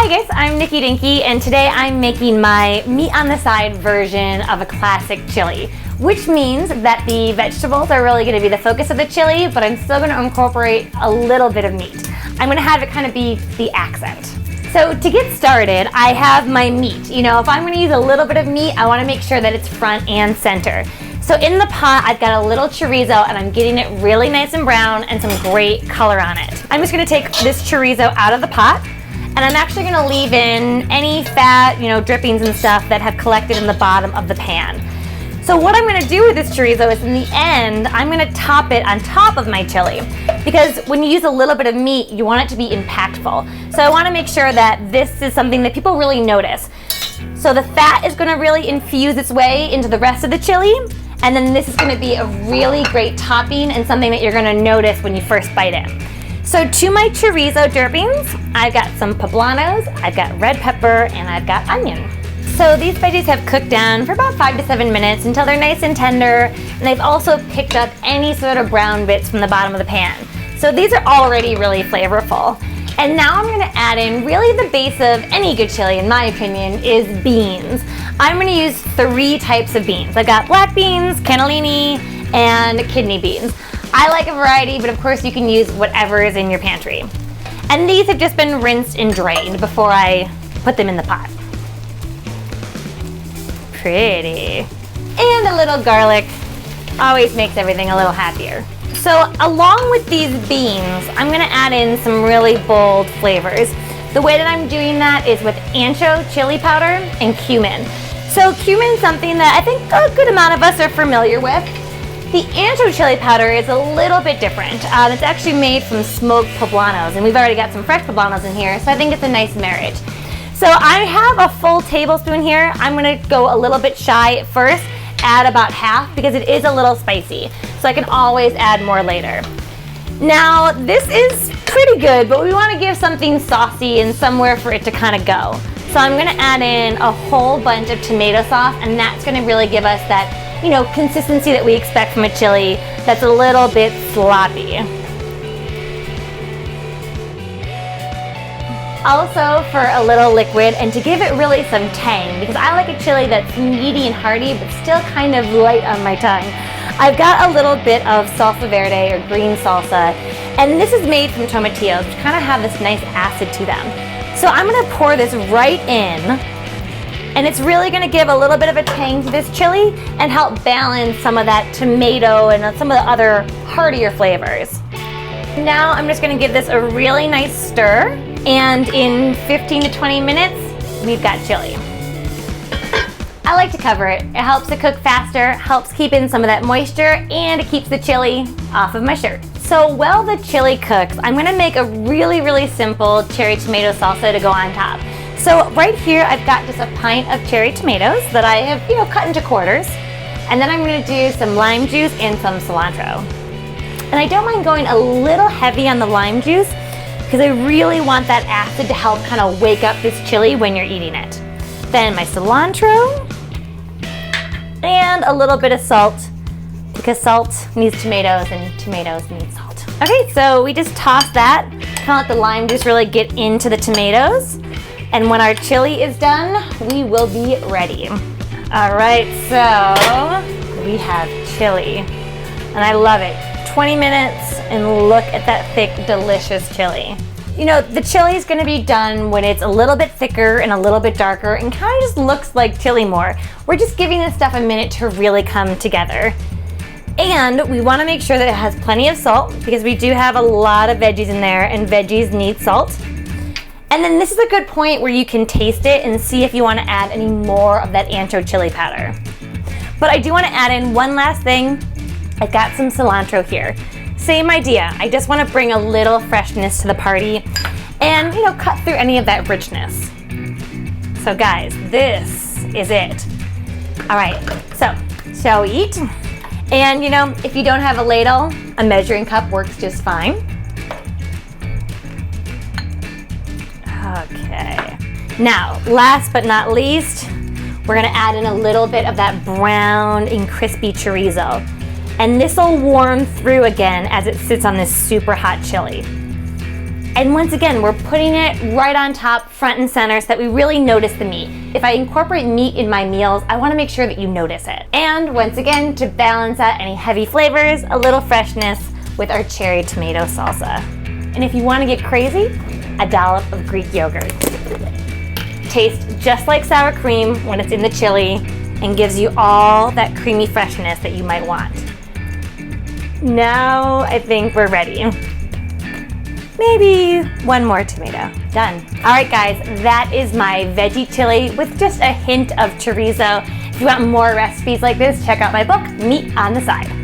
Hi guys, I'm Nikki Dinki, and today I'm making my meat on the side version of a classic chili, which means that the vegetables are really going to be the focus of the chili, but I'm still going to incorporate a little bit of meat. I'm going to have it kind of be the accent. So to get started, I have my meat. You know, if I'm going to use a little bit of meat, I want to make sure that it's front and center. So in the pot, I've got a little chorizo, and I'm getting it really nice and brown and some great color on it. I'm just going to take this chorizo out of the pot, and I'm actually going to leave in any fat, drippings and stuff that have collected in the bottom of the pan. So what I'm going to do with this chorizo is, in the end, I'm going to top it on top of my chili, because when you use a little bit of meat, you want it to be impactful. So I want to make sure that this is something that people really notice. So the fat is going to really infuse its way into the rest of the chili, and then this is going to be a really great topping and something that you're going to notice when you first bite in. So to my chorizo drippings, I've got some poblanos, I've got red pepper, and I've got onion. So these veggies have cooked down for about 5 to 7 minutes until they're nice and tender, and they've also picked up any sort of brown bits from the bottom of the pan. So these are already really flavorful. And now I'm gonna add in really the base of any good chili, in my opinion, is beans. I'm gonna use 3 types of beans. I've got black beans, cannellini, and kidney beans. I like a variety, but of course you can use whatever is in your pantry. And these have just been rinsed and drained before I put them in the pot. Pretty. And a little garlic always makes everything a little happier. So along with these beans, I'm gonna add in some really bold flavors. The way that I'm doing that is with ancho chili powder and cumin. So cumin is something that I think a good amount of us are familiar with. The ancho chili powder is a little bit different. It's actually made from smoked poblanos, and we've already got some fresh poblanos in here, so I think it's a nice marriage. So I have a full tablespoon here. I'm gonna go a little bit shy at first, add about half, because it is a little spicy, so I can always add more later. Now, this is pretty good, but we wanna give something saucy and somewhere for it to kind of go. So I'm gonna add in a whole bunch of tomato sauce, and that's gonna really give us that consistency that we expect from a chili that's a little bit sloppy. Also, for a little liquid, and to give it really some tang, because I like a chili that's meaty and hearty, but still kind of light on my tongue, I've got a little bit of salsa verde, or green salsa, and this is made from tomatillos, which kind of have this nice acid to them. So I'm gonna pour this right in, and it's really gonna give a little bit of a tang to this chili and help balance some of that tomato and some of the other heartier flavors. Now I'm just gonna give this a really nice stir, and in 15 to 20 minutes, we've got chili. I like to cover it. It helps it cook faster, helps keep in some of that moisture, and it keeps the chili off of my shirt. So while the chili cooks, I'm gonna make a really, really simple cherry tomato salsa to go on top. So right here, I've got just a pint of cherry tomatoes that I have, cut into quarters. And then I'm gonna do some lime juice and some cilantro. And I don't mind going a little heavy on the lime juice, because I really want that acid to help kind of wake up this chili when you're eating it. Then my cilantro, and a little bit of salt, because salt needs tomatoes and tomatoes need salt. Okay, so we just toss that, kind of let the lime juice really get into the tomatoes. And when our chili is done, we will be ready. All right, so we have chili, and I love it. 20 minutes, and look at that thick, delicious chili. The chili is gonna be done when it's a little bit thicker and a little bit darker and kind of just looks like chili more. We're just giving this stuff a minute to really come together. And we wanna make sure that it has plenty of salt, because we do have a lot of veggies in there, and veggies need salt. And then this is a good point where you can taste it and see if you want to add any more of that ancho chili powder. But I do want to add in one last thing. I've got some cilantro here. Same idea. I just want to bring a little freshness to the party and, cut through any of that richness. So guys, this is it. All right, so shall we eat? And if you don't have a ladle, a measuring cup works just fine. Okay, now last but not least, we're gonna add in a little bit of that brown and crispy chorizo. And this will warm through again as it sits on this super hot chili. And once again, we're putting it right on top, front and center, so that we really notice the meat. If I incorporate meat in my meals, I wanna make sure that you notice it. And once again, to balance out any heavy flavors, a little freshness with our cherry tomato salsa. And if you wanna get crazy, a dollop of Greek yogurt. Tastes just like sour cream when it's in the chili and gives you all that creamy freshness that you might want. Now I think we're ready. Maybe one more tomato. Done. All right, guys, that is my veggie chili with just a hint of chorizo. If you want more recipes like this, check out my book, Meat on the Side.